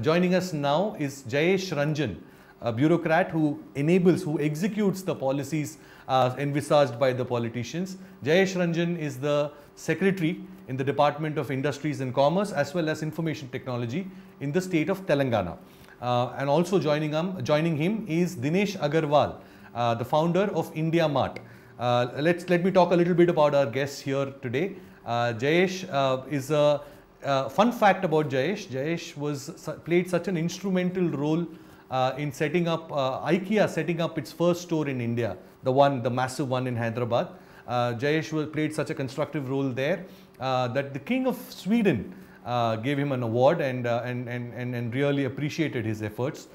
Joining us now is Jayesh Ranjan, a bureaucrat who executes the policies envisaged by the politicians. Jayesh Ranjan is the secretary in the Department of Industries and Commerce as well as Information Technology in the state of Telangana. And also joining him is Dinesh Agarwal, the founder of India Mart. Let me talk a little bit about our guests here today. Jayesh is a fun fact about Jayesh. Jayesh played such an instrumental role in setting up IKEA, setting up its first store in India, the massive one in Hyderabad. Jayesh played such a constructive role there that the King of Sweden gave him an award and really appreciated his efforts.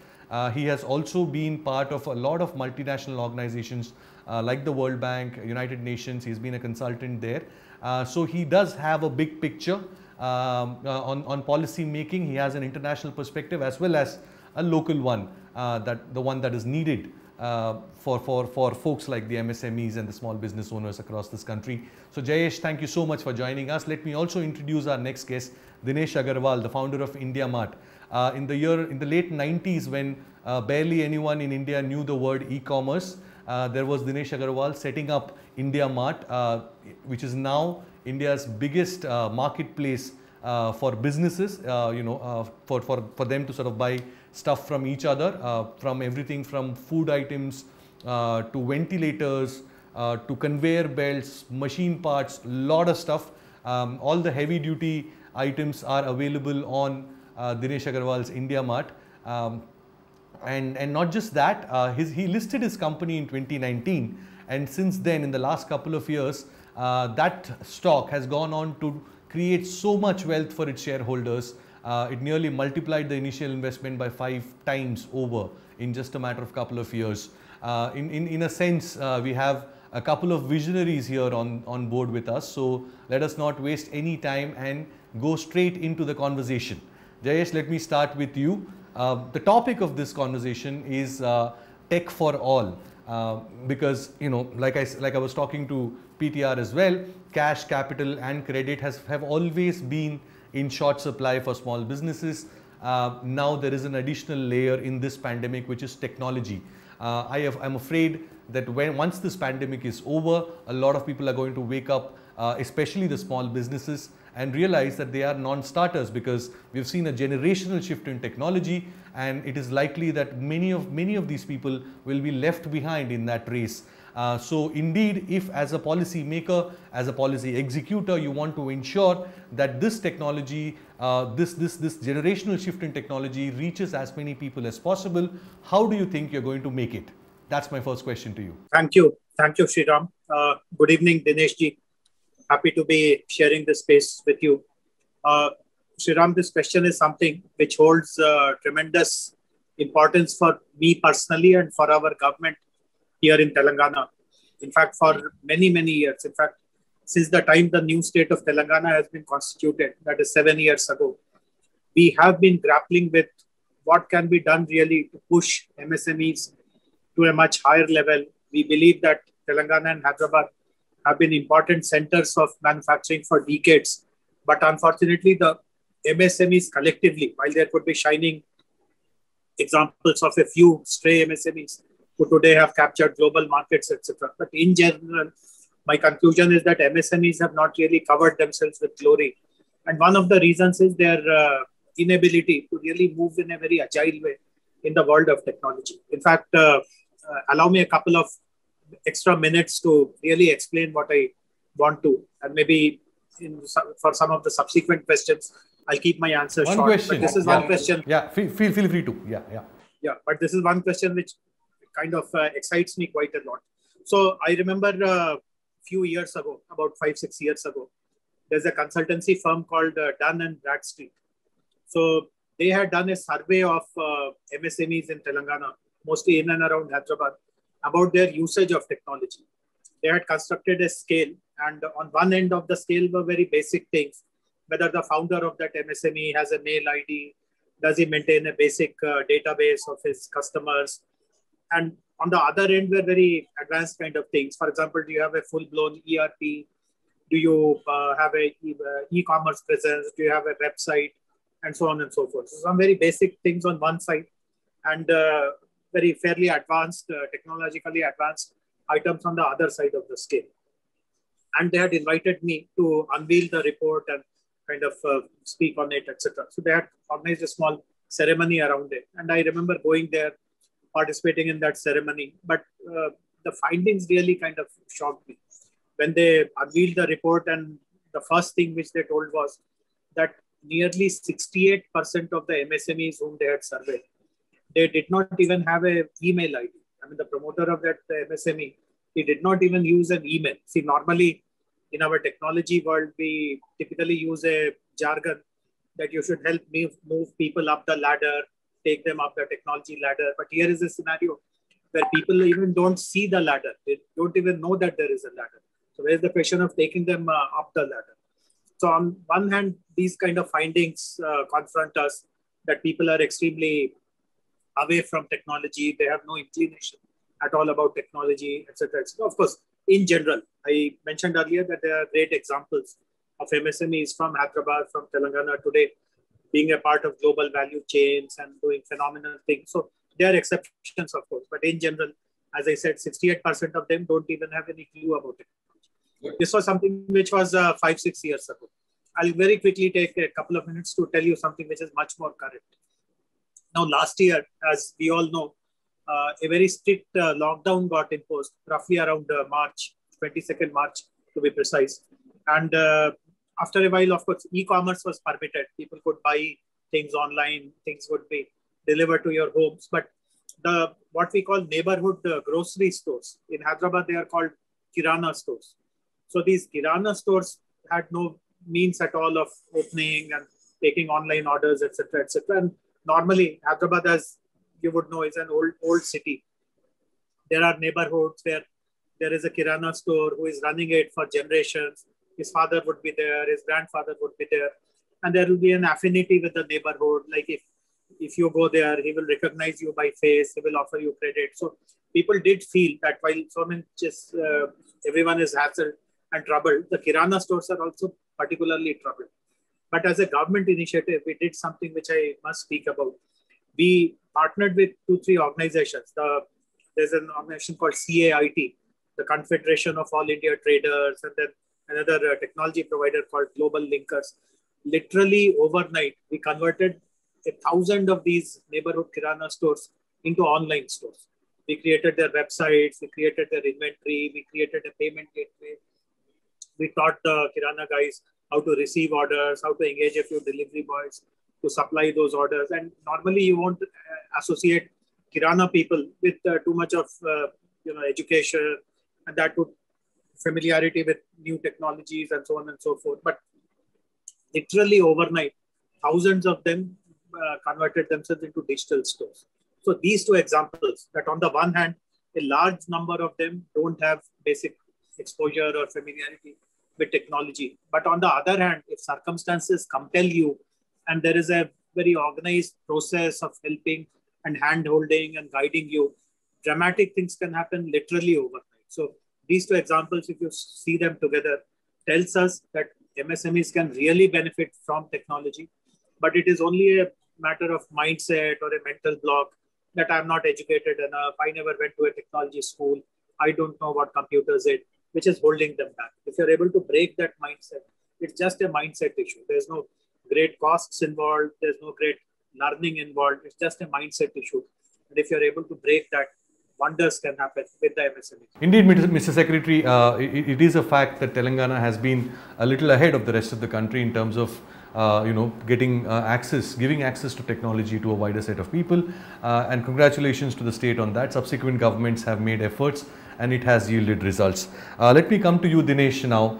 He has also been part of a lot of multinational organizations like the World Bank, United Nations. He's been a consultant there. So he does have a big picture on policy making. He has an international perspective as well as a local one, the one that is needed for folks like the MSMEs and the small business owners across this country. So Jayesh, thank you so much for joining us. Let me also introduce our next guest, Dinesh Agarwal, the founder of India Mart. In the late 90s, when barely anyone in India knew the word e-commerce, there was Dinesh Agarwal setting up India Mart, which is now India's biggest marketplace for businesses, for them to sort of buy stuff from each other, from everything from food items to ventilators to conveyor belts, machine parts, lot of stuff. All the heavy duty items are available on Dinesh Agarwal's India Mart. And not just that, he listed his company in 2019, and since then, in the last couple of years, that stock has gone on to create so much wealth for its shareholders. It nearly multiplied the initial investment by 5 times over in just a matter of couple of years. In a sense, we have a couple of visionaries here on board with us. So let us not waste any time and go straight into the conversation. Jayesh, let me start with you. The topic of this conversation is tech for all, because like I was talking to PTR as well, cash, capital, and credit have always been in short supply for small businesses. Now there is an additional layer in this pandemic, which is technology. I'm afraid that once this pandemic is over, a lot of people are going to wake up, especially the small businesses, and realize that they are non-starters, because we've seen a generational shift in technology, and it is likely that many of these people will be left behind in that race. So indeed, if as a policy maker, as a policy executor, you want to ensure that this technology, this generational shift in technology reaches as many people as possible, how do you think you're going to make it? That's my first question to you. Thank you, Sriram. Good evening, Dinesh ji. Happy to be sharing this space with you. Sriram, this question is something which holds tremendous importance for me personally and for our government here in Telangana. In fact, for many, many years, in fact, since the time the new state of Telangana has been constituted, that is 7 years ago, we have been grappling with what can be done really to push MSMEs to a much higher level. We believe that Telangana and Hyderabad have been important centers of manufacturing for decades. But unfortunately, the MSMEs collectively, while there could be shining examples of a few stray MSMEs who today have captured global markets, etc. But in general, my conclusion is that MSMEs have not really covered themselves with glory. And one of the reasons is their inability to really move in a very agile way in the world of technology. In fact, allow me a couple of extra minutes to really explain what I want to, and maybe for some of the subsequent questions, I'll keep my answer short. Question. But this is one question. Yeah, feel free to. Yeah. But this is one question which kind of excites me quite a lot. So I remember a few years ago, about 5-6 years ago, there's a consultancy firm called Dun and Bradstreet. So they had done a survey of MSMEs in Telangana, mostly in and around Hyderabad, about their usage of technology. They had constructed a scale, and on one end of the scale were very basic things, whether the founder of that MSME has a mail ID, does he maintain a basic database of his customers, and on the other end were very advanced kind of things. For example, do you have a full-blown ERP? Do you have a e-commerce presence? Do you have a website? and so on and so forth. So some very basic things on one side, and very fairly advanced, technologically advanced items on the other side of the scale. And they had invited me to unveil the report and kind of speak on it, etc. So they had organized a small ceremony around it. And I remember going there, participating in that ceremony. But the findings really kind of shocked me. When they unveiled the report, and the first thing which they told was that nearly 68% of the MSMEs whom they had surveyed, they did not even have an email ID. I mean, the promoter of that MSME, he did not even use an email. See, normally in our technology world, we typically use a jargon that you should help me move people up the ladder, take them up the technology ladder. But here is a scenario where people even don't see the ladder. They don't even know that there is a ladder. So where's the question of taking them up the ladder? So on one hand, these kind of findings confront us that people are extremely away from technology. They have no inclination at all about technology, etc. Of course, in general, I mentioned earlier that there are great examples of MSMEs from Hyderabad, from Telangana today, being a part of global value chains and doing phenomenal things. So there are exceptions, of course. But in general, as I said, 68% of them don't even have any clue about technology. This was something which was 5-6 years ago. I'll very quickly take a couple of minutes to tell you something which is much more current. Now, last year, as we all know, a very strict lockdown got imposed, roughly around March, 22nd March to be precise. And after a while, of course, e-commerce was permitted. People could buy things online, things would be delivered to your homes. But the what we call neighborhood grocery stores, in Hyderabad, they are called Kirana stores. So these Kirana stores had no means at all of opening and taking online orders, etc., etc. And normally, Hyderabad, as you would know, is an old city. There are neighborhoods where there is a Kirana store who is running it for generations. His father would be there, his grandfather would be there, and there will be an affinity with the neighborhood. Like if you go there, he will recognize you by face, he will offer you credit. So people did feel that while so many everyone is hassled and troubled, the Kirana stores are also particularly troubled. But as a government initiative, we did something which I must speak about. We partnered with 2-3 organizations. There's an organization called CAIT, the Confederation of All India Traders, and then another technology provider called Global Linkers. Literally overnight, we converted 1,000 of these neighborhood Kirana stores into online stores. We created their websites, we created their inventory, we created a payment gateway. We taught the Kirana guys how to receive orders, how to engage a few delivery boys to supply those orders. And normally you won't associate Kirana people with too much of education, and that would familiarity with new technologies and so on and so forth. But literally overnight, thousands of them converted themselves into digital stores. So these two examples, that on the one hand, a large number of them don't have basic exposure or familiarity with technology. But on the other hand, if circumstances compel you, and there is a very organized process of helping and hand-holding and guiding you, dramatic things can happen literally overnight. So these two examples, if you see them together, tells us that MSMEs can really benefit from technology, but it is only a matter of mindset or a mental block that I'm not educated enough, I never went to a technology school, I don't know what computers is, which is holding them back. If you're able to break that mindset, it's just a mindset issue. There's no great costs involved, there's no great learning involved, it's just a mindset issue. And if you're able to break that, wonders can happen with the MSME. Indeed, Mr. Secretary, it is a fact that Telangana has been a little ahead of the rest of the country in terms of giving access to technology to a wider set of people, and congratulations to the state on that. Subsequent governments have made efforts and it has yielded results. Let me come to you, Dinesh, now.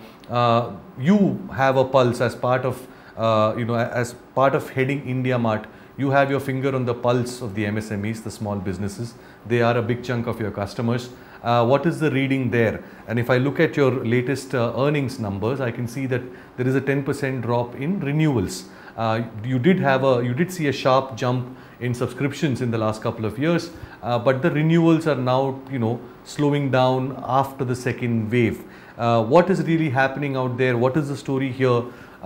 You have a pulse as part of as part of heading IndiaMart. You have your finger on the pulse of the MSMEs, the small businesses. They are a big chunk of your customers. What is the reading there? And if I look at your latest earnings numbers, I can see that there is a 10% drop in renewals. You did see a sharp jump in subscriptions in the last couple of years, but the renewals are now slowing down after the second wave. What is really happening out there? What is the story here?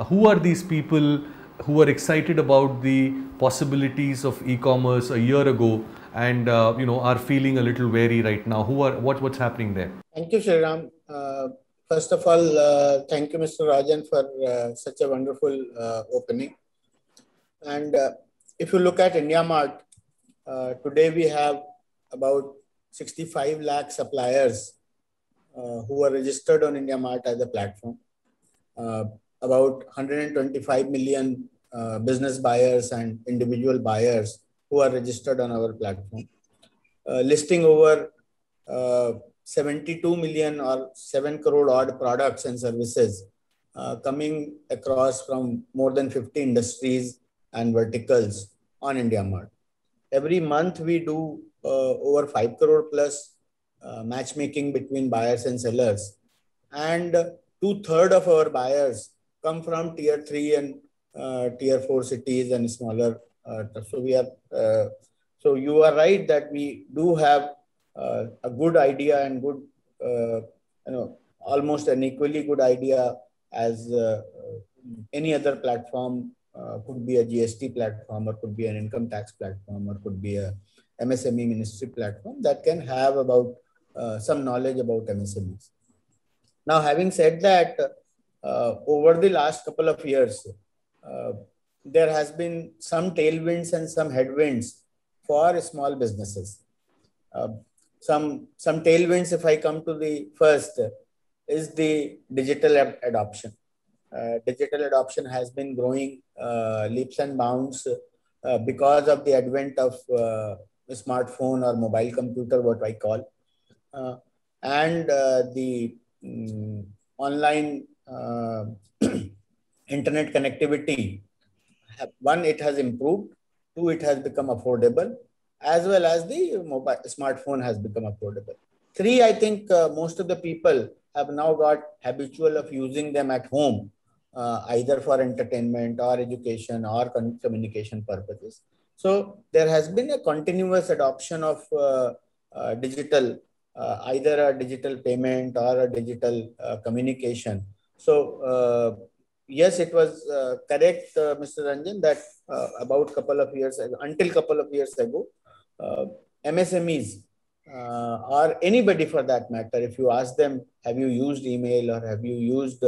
Who are these people? who were excited about the possibilities of e-commerce a year ago and are feeling a little wary right now? What's happening there? Thank you, Shriram. First of all, thank you, Mr. Rajan, for such a wonderful opening. And if you look at IndiaMart, today we have about 65 lakh suppliers who are registered on IndiaMart as a platform. About 125 million business buyers and individual buyers who are registered on our platform. Listing over 72 million or 7 crore odd products and services coming across from more than 50 industries and verticals on IndiaMart. Every month we do over 5 crore plus matchmaking between buyers and sellers. And 2/3 of our buyers come from tier 3 and tier 4 cities and smaller. So you are right that we do have a good idea and good, almost an equally good idea as any other platform. Could be a GST platform, or could be an income tax platform, or could be a MSME ministry platform that can have about some knowledge about MSMEs. Now, having said that, over the last couple of years, there has been some tailwinds and some headwinds for small businesses. Some tailwinds, if I come to the first, is the digital adoption. Digital adoption has been growing leaps and bounds because of the advent of smartphone or mobile computer, what I call, and the online internet connectivity. One, it has improved. Two, it has become affordable, as well as the mobile smartphone has become affordable. Three, I think most of the people have now got habitual of using them at home, either for entertainment or education or communication purposes. So there has been a continuous adoption of digital, either a digital payment or a digital communication. So yes, it was correct, Mr. Ranjan, that about couple of years ago, until couple of years ago, MSMEs or anybody for that matter, if you ask them, have you used email or have you used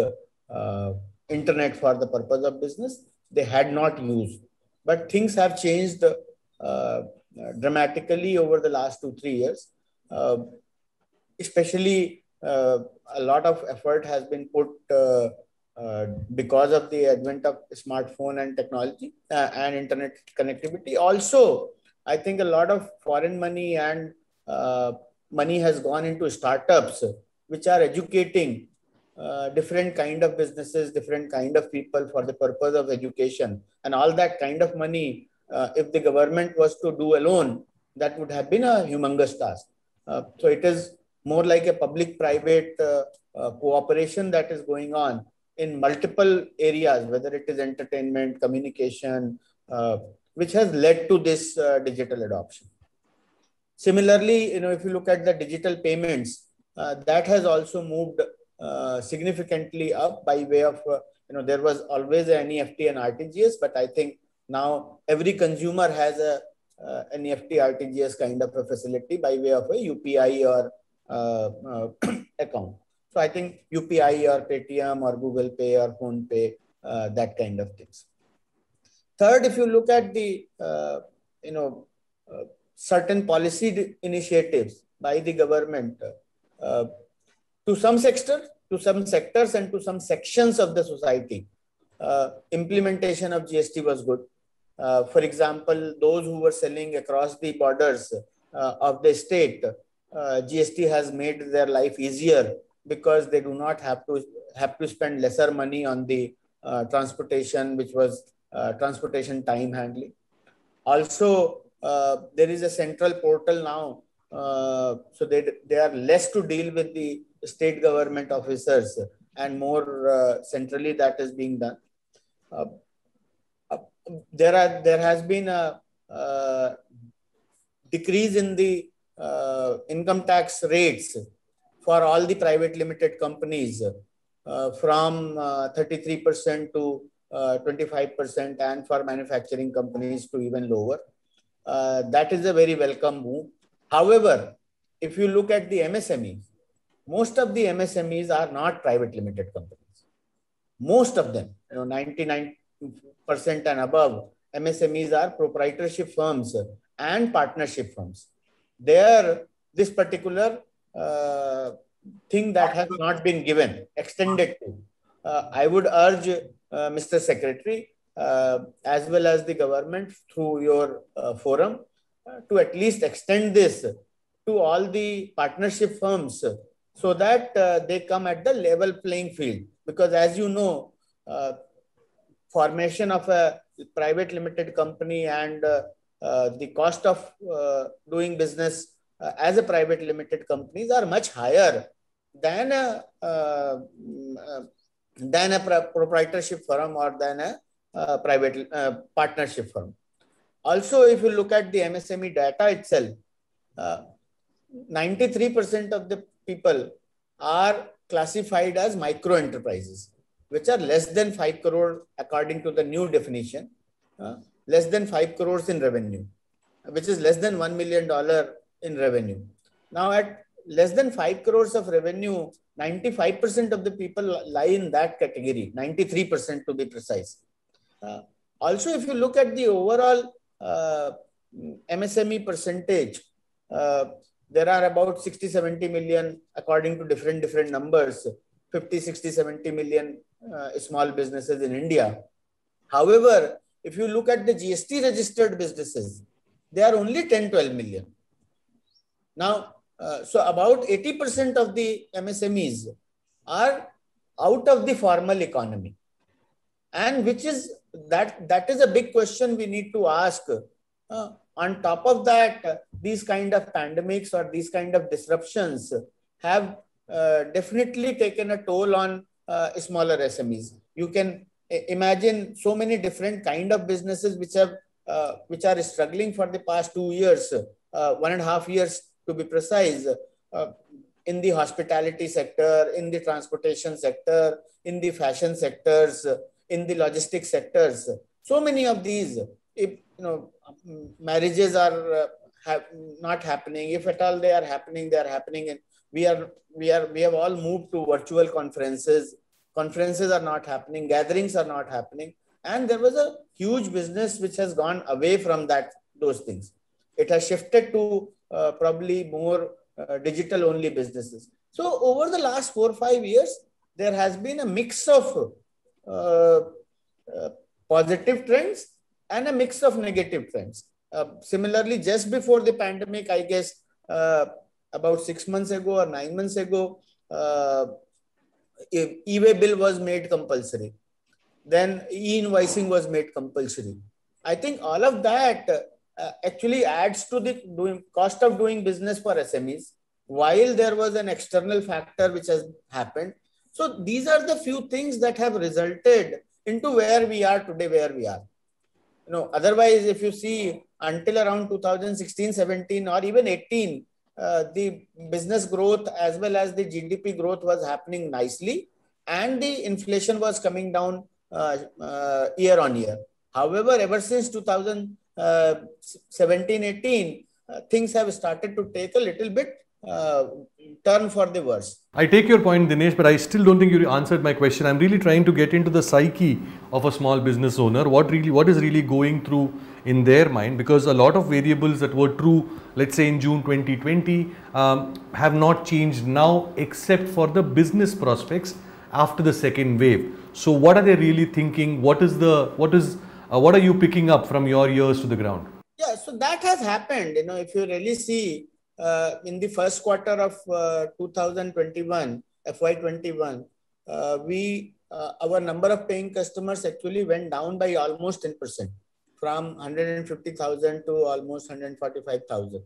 internet for the purpose of business, they had not used. But things have changed dramatically over the last 2-3 years. Especially a lot of effort has been put because of the advent of smartphone and technology and internet connectivity. Also, I think a lot of foreign money and money has gone into startups, which are educating different kind of businesses, different kind of people for the purpose of education. And all that kind of money, if the government was to do alone, that would have been a humongous task. So it is more like a public-private cooperation that is going on in multiple areas, whether it is entertainment, communication, which has led to this digital adoption. Similarly, if you look at the digital payments, that has also moved significantly up by way of, there was always an NEFT and RTGS, but I think now every consumer has a NEFT RTGS kind of a facility by way of a UPI or account. So I think UPI or Paytm or Google Pay or Phone Pay, that kind of things. Third, if you look at the, certain policy initiatives by the government, to some sectors and to some sections of the society, implementation of GST was good. For example, those who were selling across the borders of the state, GST has made their life easier because they do not have to spend lesser money on the transportation, which was transportation time handling. Also, there is a central portal now, so they are less to deal with the state government officers and more centrally that is being done. There has been a decrease in the income tax rates for all the private limited companies from 33% to 25%, and for manufacturing companies to even lower. That is a very welcome move. However, if you look at the MSMEs, most of the MSMEs are not private limited companies. Most of them, 99% and above, MSMEs are proprietorship firms and partnership firms. There, this particular thing that has not been given, extended to. I would urge Mr. Secretary, as well as the government through your forum, to at least extend this to all the partnership firms so that they come at the level playing field. Because as you know, formation of a private limited company and the cost of doing business as a private limited companies are much higher than a proprietorship firm or than a private partnership firm. Also, if you look at the MSME data itself, 93% of the people are classified as micro enterprises, which are less than 5 crore according to the new definition, less than 5 crores in revenue, which is less than $1 million in revenue. Now, at less than 5 crores of revenue, 95% of the people lie in that category, 93% to be precise. Also, if you look at the overall MSME percentage, there are about 60-70 million, according to different numbers, 50, 60, 70 million small businesses in India. However, if you look at the GST registered businesses, they are only 10-12 million. Now, so about 80% of the MSMEs are out of the formal economy. And which is, that is a big question we need to ask. On top of that, these kind of pandemics or these kind of disruptions have definitely taken a toll on smaller SMEs. You can imagine so many different kind of businesses which are struggling for the past 2 years, 1.5 years to be precise, in the hospitality sector, in the transportation sector, in the fashion sectors, in the logistics sectors. So many of these, if marriages are not happening. If at all they are happening, and we have all moved to virtual conferences. Conferences are not happening. Gatherings are not happening. And there was a huge business which has gone away from those things. It has shifted to probably more digital only businesses. So over the last 4 or 5 years, there has been a mix of positive trends and a mix of negative trends. Similarly, just before the pandemic, I guess about 6 months ago or 9 months ago, e-way bill was made compulsory. Then e-invoicing was made compulsory. I think all of that actually adds to the cost of doing business for SMEs, while there was an external factor which has happened. So these are the few things that have resulted into where we are today, where we are. Otherwise, if you see, until around 2016, 17, or even 18, the business growth as well as the GDP growth was happening nicely, and the inflation was coming down year on year. However, ever since 2017, 18, things have started to take a little bit turn for the worse. I take your point, Dinesh, but I still don't think you answered my question. I'm really trying to get into the psyche of a small business owner. What is really going through in their mind? Because a lot of variables that were true, let's say in June 2020, have not changed now, except for the business prospects after the second wave. So what are they really thinking? What are you picking up from your ears to the ground? Yeah, so that has happened. If you really see, in the first quarter of 2021, FY21, our number of paying customers actually went down by almost 10%, from 150,000 to almost 145,000.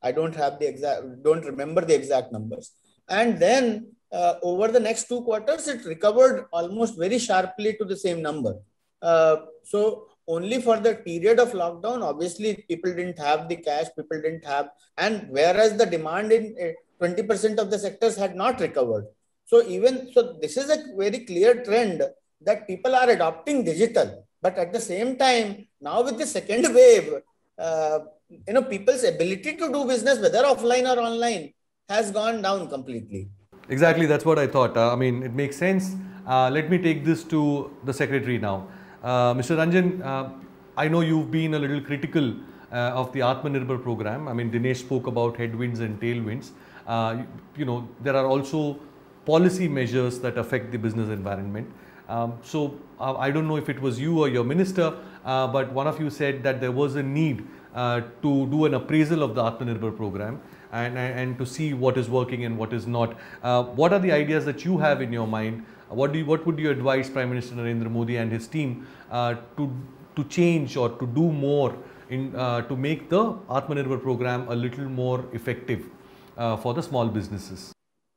I don't remember the exact numbers. And then over the next 2 quarters, it recovered almost very sharply to the same number. So only for the period of lockdown, obviously people didn't have the cash, people didn't have, and whereas the demand in 20% of the sectors had not recovered. So this is a very clear trend that people are adopting digital. But at the same time, now with the second wave, people's ability to do business, whether offline or online, has gone down completely. Exactly, that's what I thought. I mean, it makes sense. Let me take this to the secretary now. Mr. Ranjan, I know you've been a little critical of the Atmanirbhar program. I mean, Dinesh spoke about headwinds and tailwinds. There are also policy measures that affect the business environment. I don't know if it was you or your minister, but one of you said that there was a need to do an appraisal of the Atmanirbhar program and to see what is working and what is not. What are the ideas that you have in your mind? What would you advise Prime Minister Narendra Modi and his team to change or to do more to make the Atmanirbhar program a little more effective for the small businesses?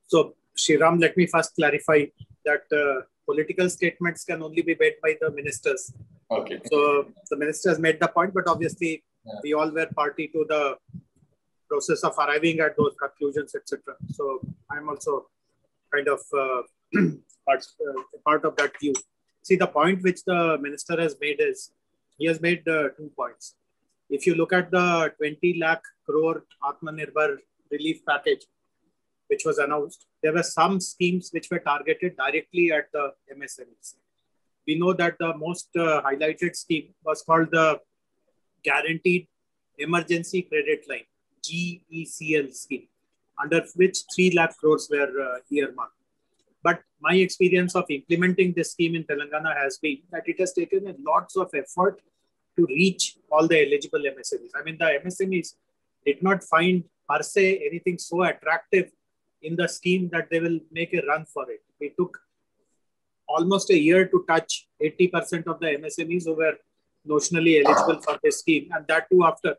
So, Shriram, let me first clarify that political statements can only be made by the ministers. Okay. So the ministers made the point, but obviously we all were party to the process of arriving at those conclusions, etc. So I'm also kind of part of that view. See, the point which the minister has made is, he has made 2 points. If you look at the 20 lakh crore Atmanirbhar relief package, which was announced, there were some schemes which were targeted directly at the MSMEs. We know that the most highlighted scheme was called the Guaranteed Emergency Credit Line, GECL scheme, under which 3 lakh crores were earmarked. But my experience of implementing this scheme in Telangana has been that it has taken lots of effort to reach all the eligible MSMEs. I mean, the MSMEs did not find per se anything so attractive in the scheme that they will make a run for it. We took almost a year to touch 80% of the MSMEs who were notionally eligible for this scheme, and that too after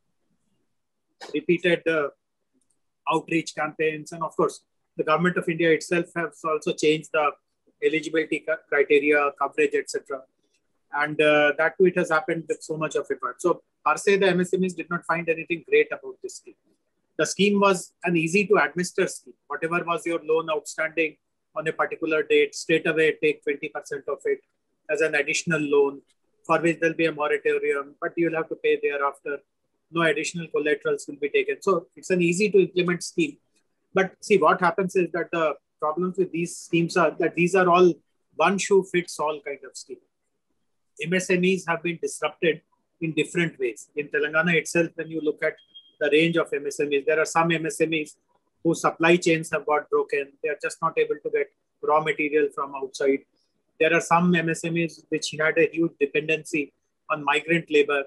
repeated outreach campaigns. And of course, the government of India itself has also changed the eligibility criteria, coverage, etc. And that too, it has happened with so much of effort. So per se, the MSMEs did not find anything great about this scheme. The scheme was an easy to administer scheme. Whatever was your loan outstanding on a particular date, straight away take 20% of it as an additional loan, for which there'll be a moratorium, but you'll have to pay thereafter. No additional collaterals will be taken. So it's an easy to implement scheme. But see, what happens is that the problems with these schemes are that these are all one shoe fits all kind of scheme. MSMEs have been disrupted in different ways. In Telangana itself, when you look at the range of MSMEs, there are some MSMEs whose supply chains have got broken. They are just not able to get raw material from outside. There are some MSMEs which had a huge dependency on migrant labor.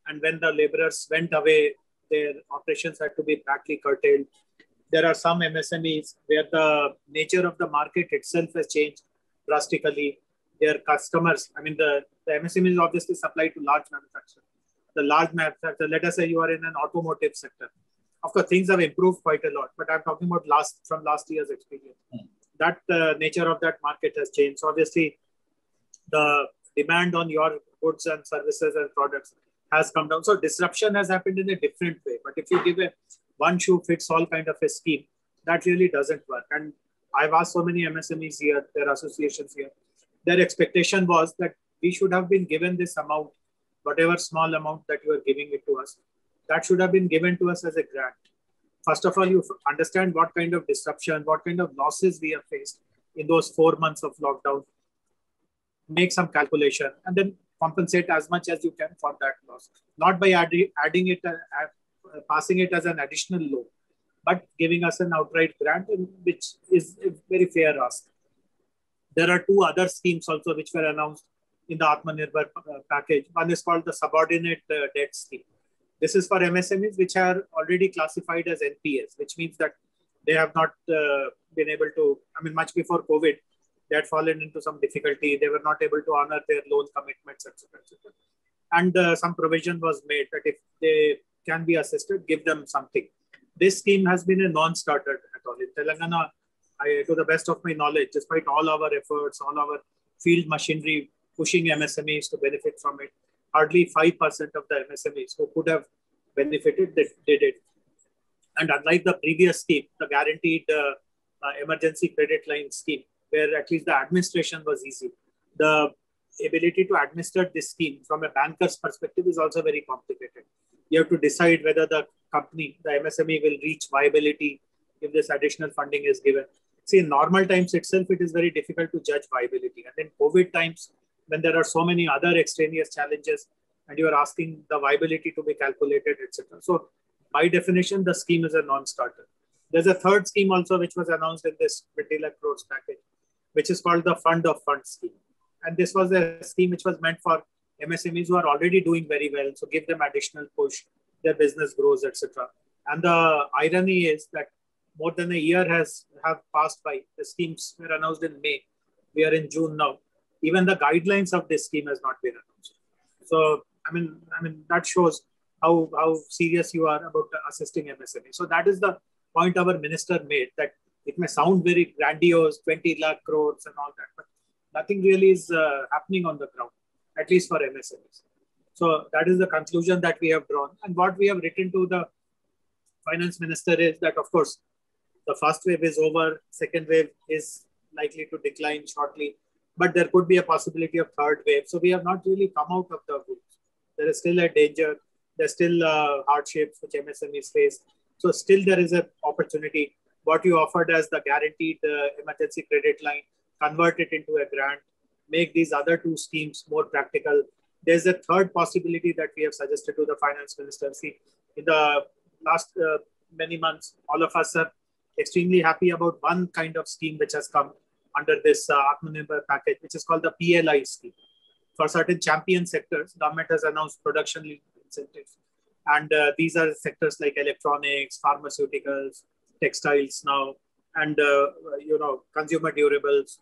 And when the laborers went away, their operations had to be badly curtailed. There are some MSMEs where the nature of the market itself has changed drastically. Their customers, I mean, the MSMEs obviously supply to large manufacturers. The large manufacturer, let us say you are in an automotive sector. Of course, things have improved quite a lot, but I'm talking about from last year's experience. That nature of that market has changed. So obviously, the demand on your goods and services and products has come down. So disruption has happened in a different way. But if you give a one shoe fits all kind of a scheme, that really doesn't work. And I've asked so many MSMEs here, their associations here, their expectation was that we should have been given this amount, whatever small amount that you are giving it to us, that should have been given to us as a grant. First of all, you understand what kind of disruption, what kind of losses we have faced in those 4 months of lockdown. Make some calculation and then compensate as much as you can for that loss. Not by adding it, passing it as an additional loan, but giving us an outright grant, which is a very fair ask. There are 2 other schemes also which were announced in the Atmanirbhar package. One is called the Subordinate Debt Scheme. This is for MSMEs which are already classified as NPAs, which means that they have not been able to, I mean, much before COVID, they had fallen into some difficulty. They were not able to honor their loan commitments, etc. And some provision was made that if they can be assisted, give them something. This scheme has been a non-starter at all. In Telangana, to the best of my knowledge, despite all our efforts, all our field machinery pushing MSMEs to benefit from it, hardly 5% of the MSMEs who could have benefited, they did it. And unlike the previous scheme, the Guaranteed Emergency Credit Line scheme, where at least the administration was easy, the ability to administer this scheme from a banker's perspective is also very complicated. You have to decide whether the company, the MSME, will reach viability if this additional funding is given. See, in normal times itself, it is very difficult to judge viability. And in COVID times, when there are so many other extraneous challenges and you are asking the viability to be calculated, etc. So by definition, the scheme is a non-starter. There's a third scheme also, which was announced in this 20 lakh crores package, which is called the Fund of Funds scheme. And this was a scheme which was meant for MSMEs who are already doing very well. So give them additional push, their business grows, etc. And the irony is that more than a year have passed by. The schemes were announced in May. We are in June now. Even the guidelines of this scheme has not been announced. So, I mean that shows how serious you are about assisting MSME. So that is the point our minister made, that it may sound very grandiose, 20 lakh crores and all that, but nothing really is happening on the ground, at least for MSMEs. So that is the conclusion that we have drawn. And what we have written to the finance minister is that, of course, the first wave is over, second wave is likely to decline shortly, but there could be a possibility of third wave. So we have not really come out of the woods. There is still a danger. There's still hardships which MSMEs face. So still there is an opportunity. What you offered as the guaranteed emergency credit line, convert it into a grant, make these other two schemes more practical. There's a third possibility that we have suggested to the finance minister. See, in the last many months, all of us are extremely happy about one kind of scheme which has come under this Atmanirbhar package, which is called the PLI scheme. For certain champion sectors, government has announced production incentives. And these are sectors like electronics, pharmaceuticals, textiles now, and consumer durables,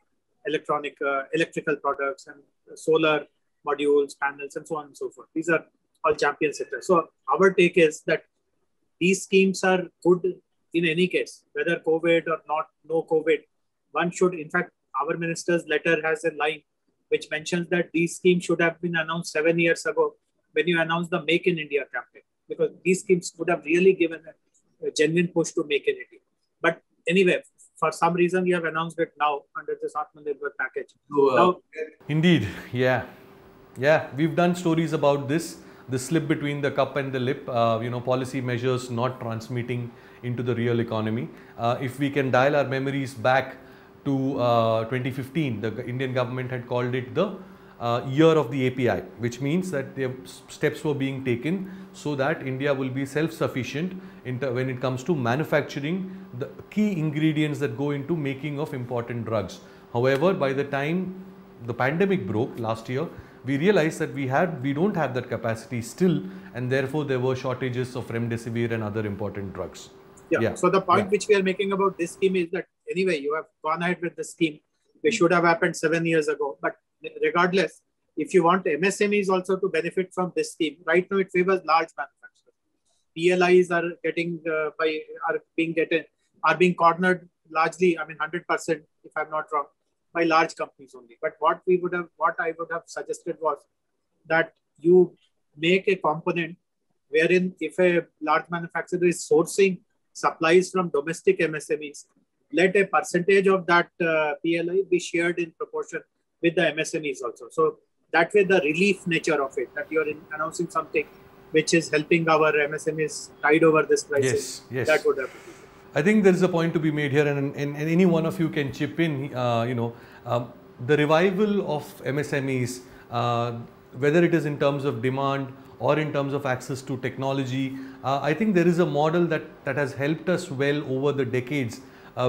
electrical products, and solar modules, panels, and so on and so forth. These are all champion sectors. So our take is that these schemes are good in any case, whether COVID or not, no COVID. One should, in fact, our minister's letter has a line which mentions that these schemes should have been announced 7 years ago when you announced the Make in India campaign, because these schemes would have really given a genuine push to Make in India. But anyway, for some reason, we have announced it now under this Atmanirbhar package. Indeed, yeah. We've done stories about this, the slip between the cup and the lip, policy measures not transmitting into the real economy. If we can dial our memories back to 2015, the Indian government had called it the year of the API, which means that steps were being taken so that India will be self-sufficient when it comes to manufacturing the key ingredients that go into making of important drugs. However, by the time the pandemic broke last year, we realized that we don't have that capacity still, and therefore there were shortages of remdesivir and other important drugs. Yeah. So the point which we are making about this scheme is that anyway, you have gone ahead with the scheme. It should have happened 7 years ago. But regardless, if you want MSMEs also to benefit from this scheme, right now it favors large manufacturers. PLIs are being cornered largely, 100%, if I'm not wrong, by large companies only. But what I would have suggested was that you make a component wherein if a large manufacturer is sourcing supplies from domestic MSMEs, let a percentage of that PLI be shared in proportion with the MSMEs also. So that way the relief nature of it, that you're announcing something which is helping our MSMEs tide over this crisis, yes. That would have to be. I think there is a point to be made here, and any one of you can chip in. The revival of MSMEs, whether it is in terms of demand or in terms of access to technology, I think there is a model that has helped us well over the decades,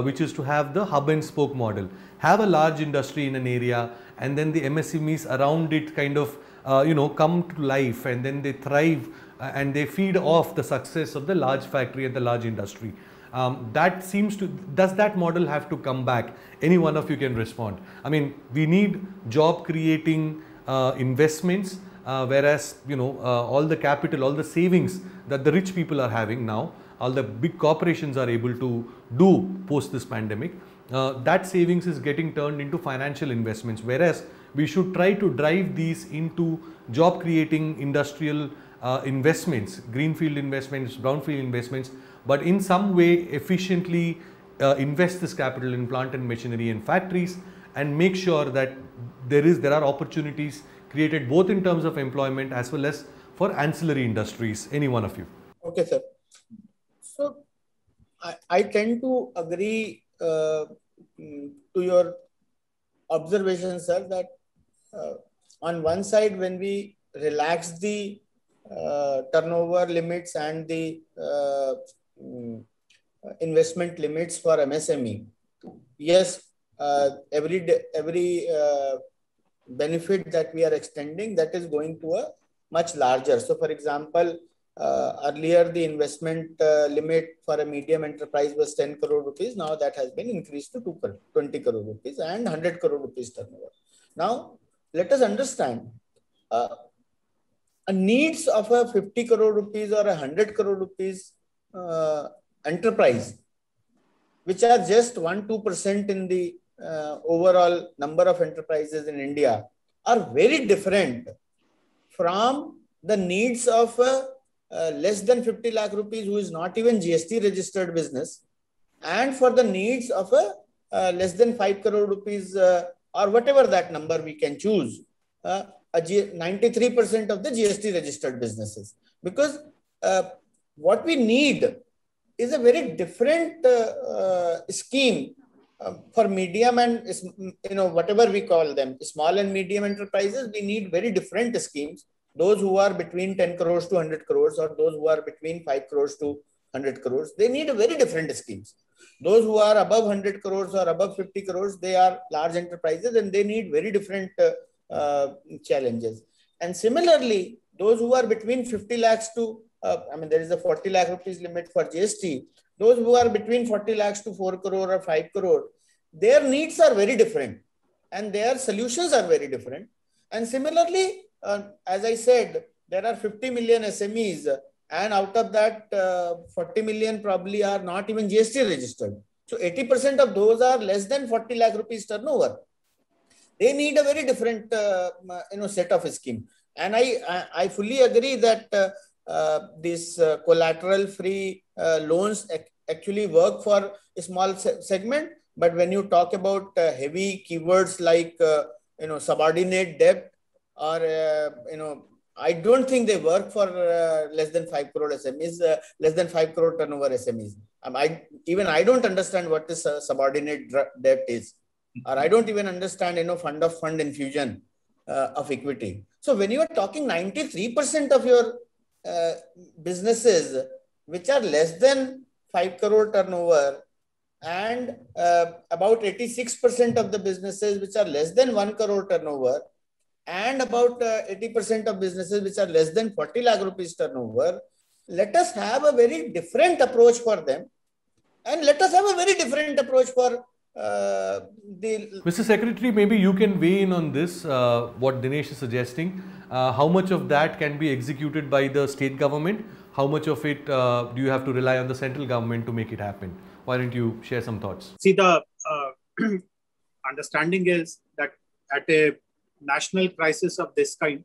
which is to have the hub and spoke model. Have a large industry in an area, and then the MSMEs around it kind of come to life, and then they thrive and they feed off the success of the large factory and the large industry. Does that model have to come back? Any one of you can respond. We need job creating investments, whereas all the capital, all the savings that the rich people are having now, all the big corporations are able to do post this pandemic, that savings is getting turned into financial investments, whereas we should try to drive these into job creating industrial investments, greenfield investments, brownfield investments, but in some way efficiently invest this capital in plant and machinery and factories, and make sure that there are opportunities created both in terms of employment as well as for ancillary industries? Any one of you? Okay, sir. So I tend to agree to your observation, sir, that on one side, when we relax the turnover limits and the investment limits for MSME, yes, every benefit that we are extending, that is going to a much larger. So, for example, earlier the investment limit for a medium enterprise was 10 crore rupees. Now that has been increased to 20 crore rupees and 100 crore rupees turnover. Now, let us understand a needs of a 50 crore rupees or 100 crore rupees enterprise, which are just 1-2% in the overall number of enterprises in India, are very different from the needs of less than 50 lakh rupees who is not even GST registered business, and for the needs of a less than 5 crore rupees or whatever that number we can choose, 93% of the GST registered businesses. Because what we need is a very different scheme for medium and, whatever we call them, small and medium enterprises. We need very different schemes. Those who are between 10 crores to 100 crores, or those who are between 5 crores to 100 crores, they need a very different schemes. Those who are above 100 crores or above 50 crores, they are large enterprises and they need very different challenges. And similarly, those who are between 50 lakhs to, there is a 40 lakh rupees limit for GST. Those who are between 40 lakhs to 4 crore or 5 crore, their needs are very different and their solutions are very different. And similarly, as I said, there are 50 million SMEs, and out of that, 40 million probably are not even GST registered. So 80% of those are less than 40 lakh rupees turnover. They need a very different set of scheme. And I fully agree that these collateral-free loans actually work for a small segment. But when you talk about heavy keywords like subordinate debt, or I don't think they work for less than 5 crore SMEs, less than 5 crore turnover SMEs. I don't understand what this subordinate debt is, or I don't even understand fund of fund infusion of equity. So when you are talking 93% of your businesses which are less than 5 crore turnover, and about 86% of the businesses which are less than 1 crore turnover, and about 80% of businesses which are less than 40 lakh rupees turnover, let us have a very different approach for them, and let us have a very different approach for Mr. Secretary, maybe you can weigh in on this, what Dinesh is suggesting. How much of that can be executed by the state government? How much of it do you have to rely on the central government to make it happen? Why don't you share some thoughts? See, the understanding is that at a national crisis of this kind,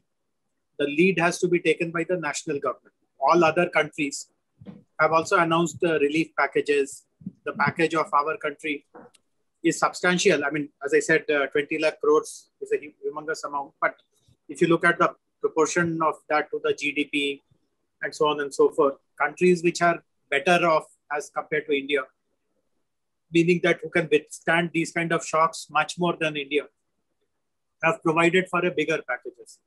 the lead has to be taken by the national government. All other countries have also announced relief packages. The package of our country is substantial. As I said, 20 lakh crores is a humongous amount. But if you look at the proportion of that to the GDP and so on and so forth, countries which are better off as compared to India, meaning that who can withstand these kind of shocks much more than India, have provided for a bigger packages,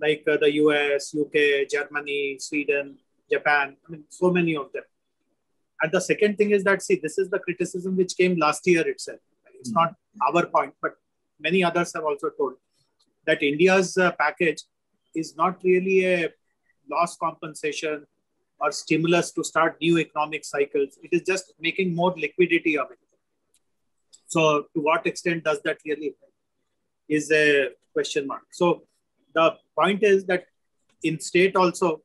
like the US, UK, Germany, Sweden, Japan, so many of them. And the second thing is that, see, this is the criticism which came last year itself. It's not our point, but many others have also told that India's package is not really a loss compensation or stimulus to start new economic cycles. It is just making more liquidity of it. So to what extent does that really help is a question mark. So the point is that in state also,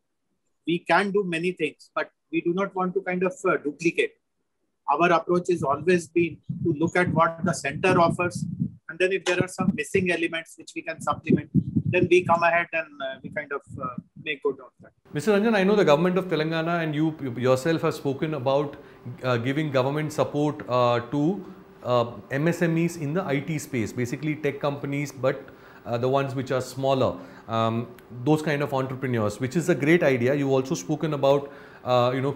we can do many things, but we do not want to kind of duplicate. Our approach has always been to look at what the center offers, and then if there are some missing elements which we can supplement, then we come ahead and we kind of make good of that. Mr. Ranjan, I know the government of Telangana and you yourself have spoken about giving government support to MSMEs in the IT space, basically tech companies, but the ones which are smaller, those kind of entrepreneurs, which is a great idea. You've also spoken about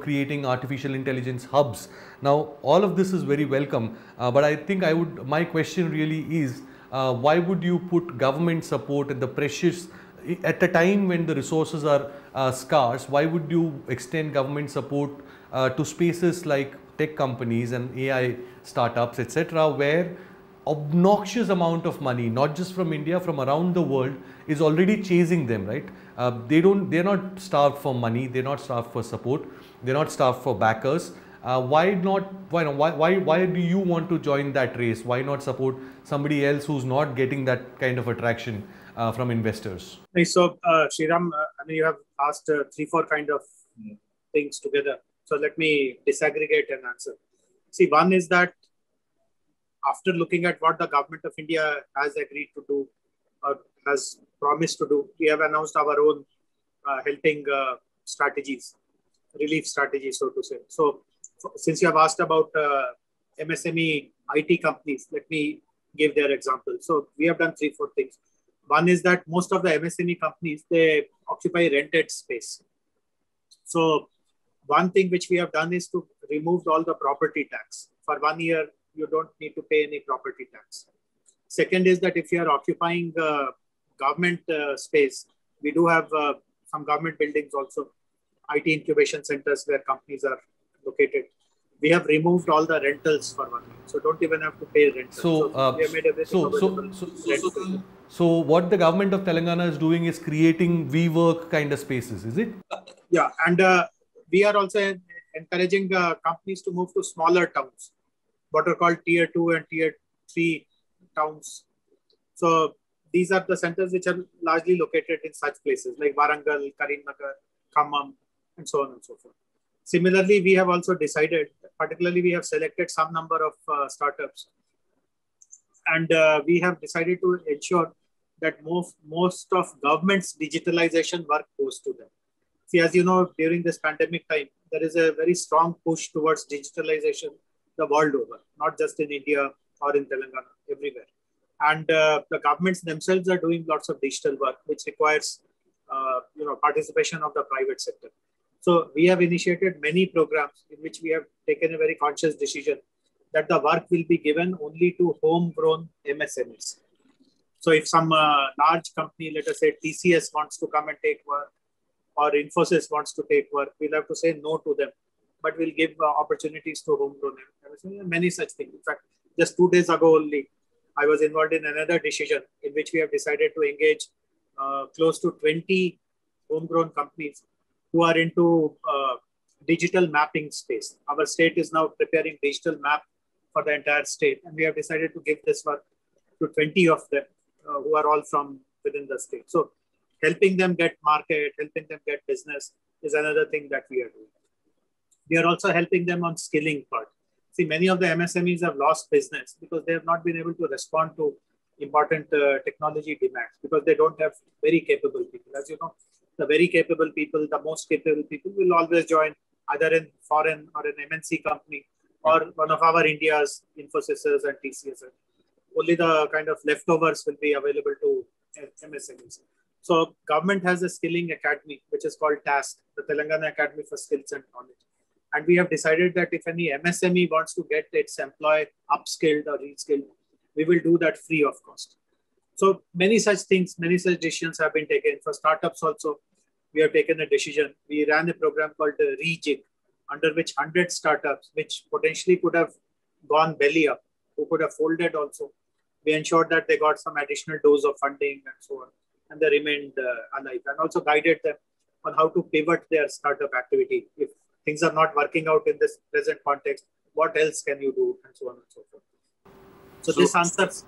creating artificial intelligence hubs. Now, all of this is very welcome, but I think my question really is, why would you put government support at a time when the resources are scarce? Why would you extend government support to spaces like tech companies and AI startups, etc., where obnoxious amount of money, not just from India, from around the world, is already chasing them, right? They're not starved for money, they're not starved for support, they're not starved for backers. Why do you want to join that race? Why not support somebody else who's not getting that kind of attraction from investors? So, Sriram, you have asked 3-4 kind of things together. So let me disaggregate and answer. See, one is that after looking at what the government of India has agreed to do or has promised to do, we have announced our own helping strategies, relief strategies, so to say. So since you have asked about MSME IT companies, let me give their example. So we have done 3-4 things. One is that most of the MSME companies, they occupy rented space. So one thing which we have done is to remove all the property tax. For 1 year, you don't need to pay any property tax. Second is that if you are occupying government space, we do have some government buildings also, IT incubation centers where companies are located. We have removed all the rentals for 1 year, so don't even have to pay rent. So we have made everything available. So what the government of Telangana is doing is creating WeWork kind of spaces, is it? Yeah, and we are also encouraging companies to move to smaller towns, what are called tier 2 and tier 3 towns. So these are the centers which are largely located in such places like Warangal, Karimnagar, Khammam, and so on and so forth. Similarly, we have also decided, particularly we have selected some number of startups, and we have decided to ensure that most of government's digitalization work goes to them. See, as you know, during this pandemic time, there is a very strong push towards digitalization the world over, not just in India or in Telangana, everywhere. And the governments themselves are doing lots of digital work, which requires participation of the private sector. So we have initiated many programs in which we have taken a very conscious decision that the work will be given only to homegrown MSMEs. So if some large company, let us say TCS, wants to come and take work, or Infosys wants to take work, we'll have to say no to them. But we'll give opportunities to homegrown MSMEs, many such things. In fact, just 2 days ago only, I was involved in another decision in which we have decided to engage close to 20 homegrown companies who are into digital mapping space. Our state is now preparing digital map for the entire state, and we have decided to give this work to 20 of them who are all from within the state. So helping them get market, helping them get business is another thing that we are doing. We are also helping them on skilling part. See, many of the MSMEs have lost business because they have not been able to respond to important technology demands because they don't have very capable people. As you know, the very capable people, the most capable people will always join either in foreign or an MNC company or one of our India's Infosys and TCS. Only the kind of leftovers will be available to MSMEs. So government has a skilling academy, which is called TASK, the Telangana Academy for Skills and Knowledge. And we have decided that if any MSME wants to get its employee upskilled or reskilled, we will do that free of cost. So many such things, many such decisions have been taken. For startups also, we have taken a decision. We ran a program called Rejig, under which 100 startups, which potentially could have gone belly up, who could have folded also. We ensured that they got some additional dose of funding and so on, and they remained alive, and also guided them on how to pivot their startup activity. If things are not working out in this present context, what else can you do, and so on and so forth. So this answers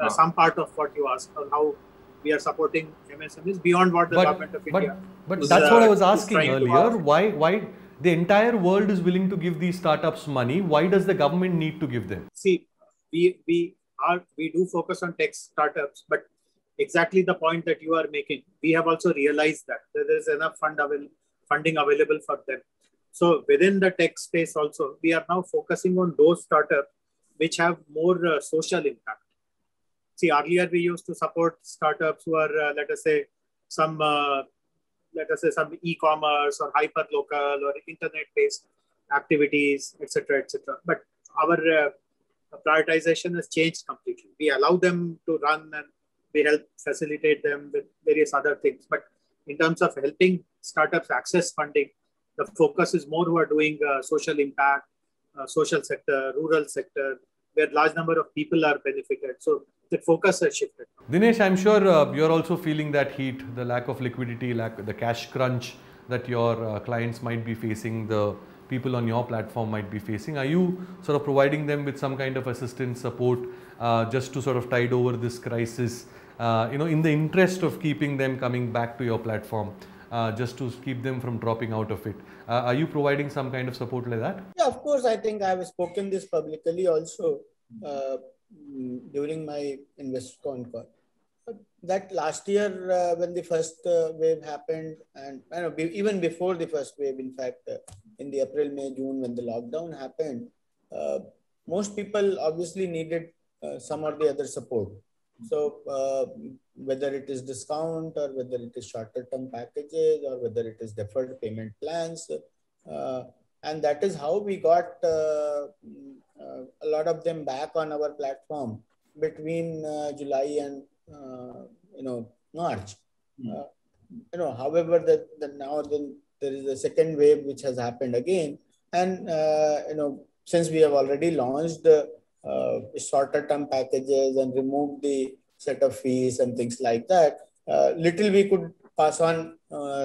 some part of what you asked on how we are supporting MSMEs beyond what the government of India. But that's what I was asking earlier. Why the entire world is willing to give these startups money? Why does the government need to give them? See, we do focus on tech startups, but exactly the point that you are making, we have also realized that there is enough funding available for them. So within the tech space also, we are now focusing on those startups which have more social impact. See, earlier we used to support startups who are, let us say, some e-commerce or hyper-local or internet-based activities, etc., etc. But our prioritization has changed completely. We allow them to run and we help facilitate them with various other things. But in terms of helping startups access funding, the focus is more who are doing social impact, social sector, rural sector, where large number of people are benefited. So the focus has shifted. Dinesh, I'm sure you're also feeling that heat, the lack of liquidity, the cash crunch that your clients might be facing, the people on your platform might be facing. Are you sort of providing them with some kind of assistance, support, just to sort of tide over this crisis, in the interest of keeping them coming back to your platform, just to keep them from dropping out of it? Are you providing some kind of support like that? Yeah, of course. I think I have spoken this publicly also during my InvestCon call. That last year when the first wave happened, and even before the first wave, in fact, in the April, May, June, when the lockdown happened, most people obviously needed some or the other support. So whether it is discount or whether it is shorter term packages or whether it is deferred payment plans, and that is how we got a lot of them back on our platform between July and March. However, now there is a second wave which has happened again, and since we have already launched shorter term packages and removed the set of fees and things like that, little we could pass on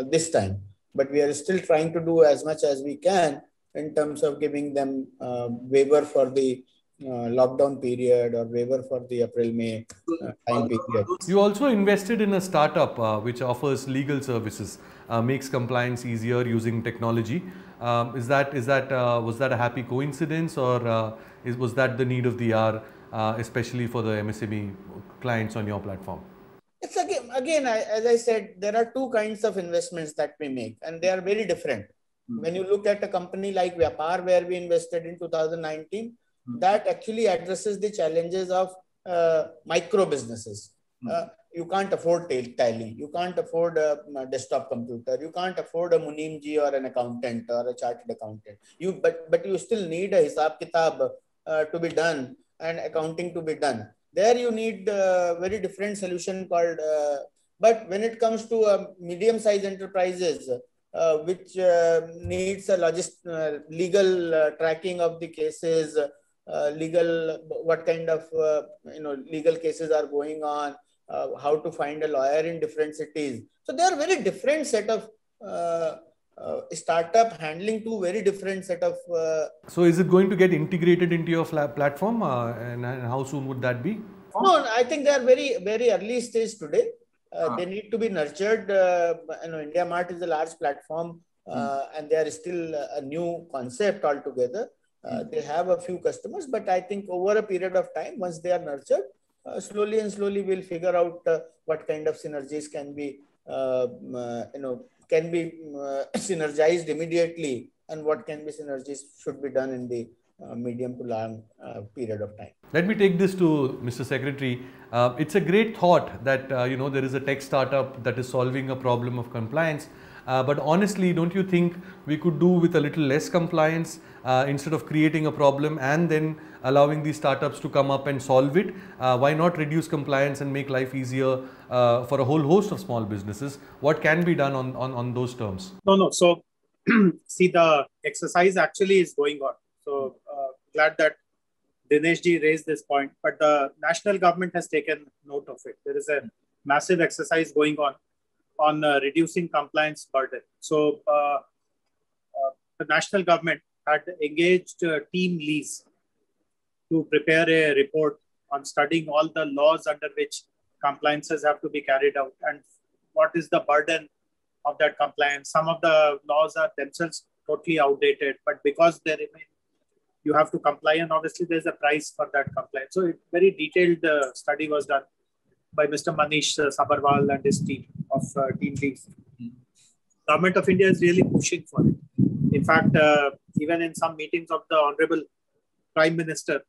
this time, but we are still trying to do as much as we can in terms of giving them waiver for the lockdown period or waiver for the April-May time period. You also invested in a startup which offers legal services, makes compliance easier using technology. Was that a happy coincidence, or was that the need of the hour, especially for the MSME clients on your platform? It's again, as I said, there are two kinds of investments that we make, and they are very different. When you look at a company like Vyapar, where we invested in 2019, that actually addresses the challenges of micro businesses. You can't afford Tally, you can't afford a desktop computer, you can't afford a Munimji or an accountant or a chartered accountant. But you still need a Hisab Kitab to be done and accounting to be done. There you need a very different solution called. But when it comes to medium-sized enterprises, which needs a legal tracking of the cases, what kind of legal cases are going on, how to find a lawyer in different cities. So they are very different set of startup handling two very different set of. So is it going to get integrated into your platform, and how soon would that be? No, I think they are very, very early stage today. They need to be nurtured. IndiaMart is a large platform, and they are still a new concept altogether. They have a few customers, but I think over a period of time, once they are nurtured, slowly and slowly we'll figure out what kind of synergies can be, synergized immediately, and what can be synergies should be done in the medium to long period of time. Let me take this to Mr. Secretary. It's a great thought that there is a tech startup that is solving a problem of compliance. But honestly, don't you think we could do with a little less compliance instead of creating a problem and then allowing these startups to come up and solve it? Why not reduce compliance and make life easier for a whole host of small businesses? What can be done on those terms? No. So, see, the exercise actually is going on. So, glad that Dinesh ji raised this point, but the national government has taken note of it. There is a massive exercise going on reducing compliance burden. So the national government had engaged Team Lease to prepare a report on studying all the laws under which compliances have to be carried out and what is the burden of that compliance. Some of the laws are themselves totally outdated, but because they remain, you have to comply, and obviously there's a price for that compliance. So a very detailed study was done by Mr. Manish Sabarwal and his team of Team Lease. Government of India is really pushing for it. In fact, even in some meetings of the Honorable Prime Minister,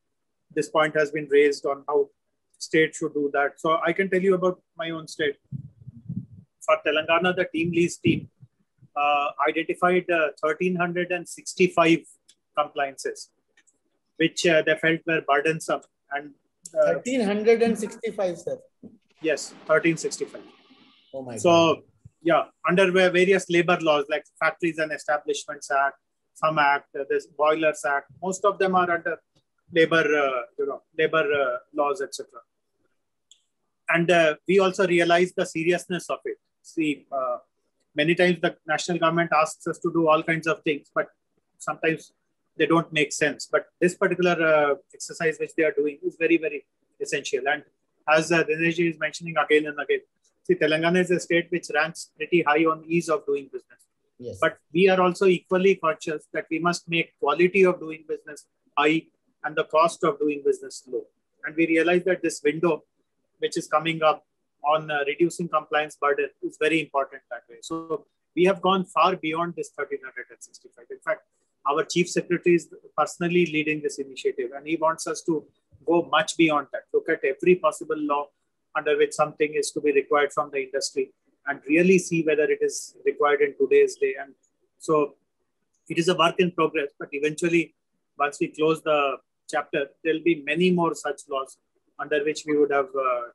this point has been raised on how state should do that. So I can tell you about my own state. For Telangana, the TeamLease team identified 1,365 compliances, which they felt were burdensome. And 1,365, sir. Yes, 1,365. Oh my God. So, yeah, under various labor laws like Factories and Establishments Act, some act, this Boilers Act, most of them are under labor, laws, etc. And we also realize the seriousness of it. See, many times the national government asks us to do all kinds of things, but sometimes they don't make sense. But this particular exercise which they are doing is very, very essential. And as Dinesh ji is mentioning again and again, see, Telangana is a state which ranks pretty high on ease of doing business. Yes. But we are also equally conscious that we must make quality of doing business high and the cost of doing business low. And we realize that this window, which is coming up on reducing compliance burden, is very important that way. So we have gone far beyond this 1,365. In fact, our chief secretary is personally leading this initiative, and he wants us to go much beyond that. Look at every possible law under which something is to be required from the industry and really see whether it is required in today's day. And so it is a work in progress, but eventually, once we close the chapter, there will be many more such laws under which we would have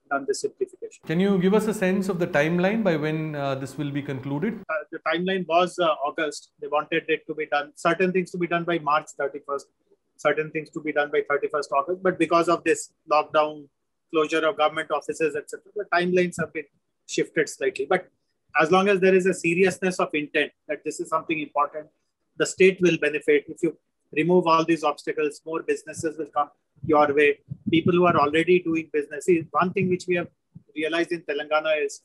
done this simplification. Can you give us a sense of the timeline by when this will be concluded? The timeline was August. They wanted it to be done, certain things to be done by March 31st, certain things to be done by 31st August. But because of this lockdown, closure of government offices, etc., the timelines have been shifted slightly. But as long as there is a seriousness of intent that this is something important, the state will benefit. If you remove all these obstacles, more businesses will come your way. People who are already doing business. See, one thing which we have realized in Telangana is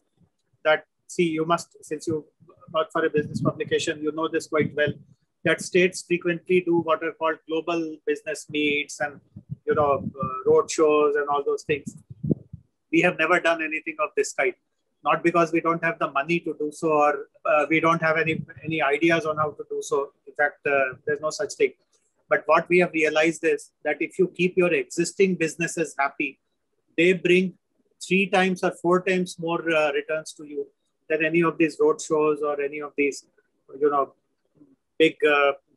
that, see, you must, since you work for a business publication, you know this quite well, that states frequently do what are called global business meets and, road shows and all those things. We have never done anything of this kind. Not because we don't have the money to do so, or we don't have any ideas on how to do so. In fact, there's no such thing. But what we have realized is that if you keep your existing businesses happy, they bring 3 times or 4 times more returns to you than any of these road shows or any of these, big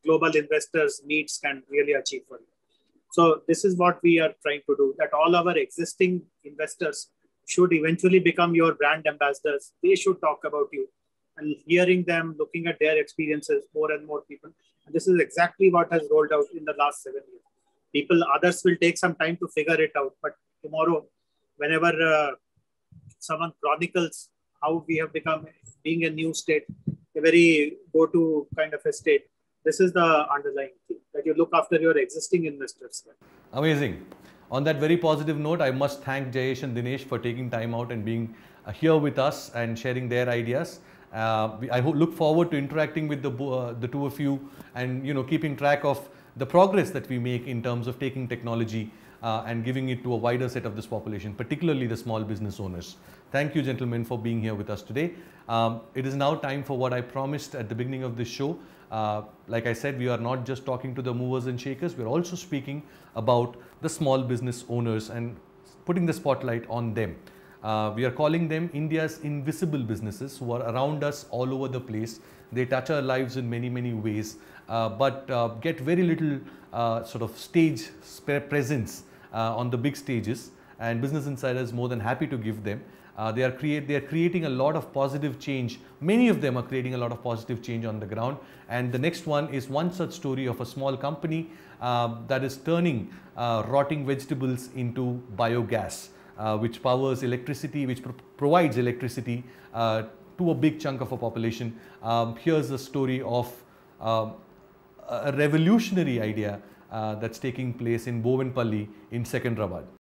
global investors meets can really achieve for you. So this is what we are trying to do, that all our existing investors should eventually become your brand ambassadors. They should talk about you, and hearing them, looking at their experiences, more and more people. And this is exactly what has rolled out in the last 7 years. Others will take some time to figure it out. But tomorrow, whenever someone chronicles how we have become, being a new state, a very go-to kind of a state, this is the underlying thing, that you look after your existing investors. Amazing. On that very positive note, I must thank Jayesh and Dinesh for taking time out and being here with us and sharing their ideas. I look forward to interacting with the two of you and keeping track of the progress that we make in terms of taking technology and giving it to a wider set of this population, particularly the small business owners. Thank you, gentlemen, for being here with us today. It is now time for what I promised at the beginning of this show. Like I said, we are not just talking to the movers and shakers, we're also speaking about the small business owners and putting the spotlight on them. We are calling them India's invisible businesses, who are around us all over the place. They touch our lives in many, many ways, but get very little sort of stage presence on the big stages, and Business Insider is more than happy to give them. They are creating a lot of positive change. Many of them are creating a lot of positive change on the ground. And the next one is one such story of a small company that is turning rotting vegetables into biogas, which powers electricity, which provides electricity to a big chunk of a population. Here's a story of a revolutionary idea that's taking place in Bovenpalli in Secunderabad.